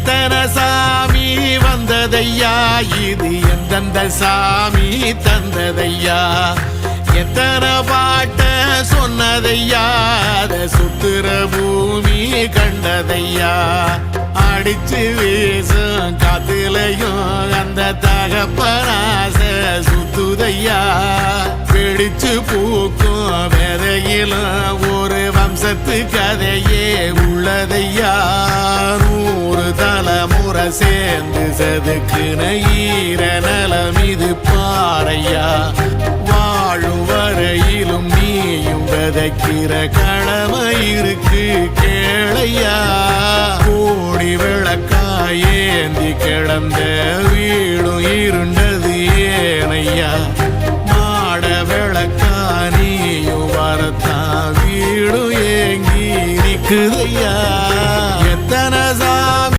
எத்தனை சாமி வந்ததையா, இது எந்தெந்த சாமி தந்ததையா, எத்தனை பாட்ட சொன்னதையா, அத சுத்துற பூமி கண்டதையா, அடிச்சு வீசும் காத்துலையும் அந்த தகப்பனாச சுத்துதையா, பிடிச்சு பூக்கும் விதையிலும் ஒரு வம்சத்து கதையே உள்ளதையா, 100 தலைமுறை சேர்ந்து செதுக்குன ஈர நலம் இது பாறையா, வாழும் வரையிலும் நீயும் விதைக்கிற கடமை இருக்கு கேளையா, கோடி விளக்காயேந்தி கிடந்த வீடும் இருண்டது ஏனையா, மாட விளக்கா நீயும் வரத்தான் வீடும் ஏங்கி நிக்குதையா.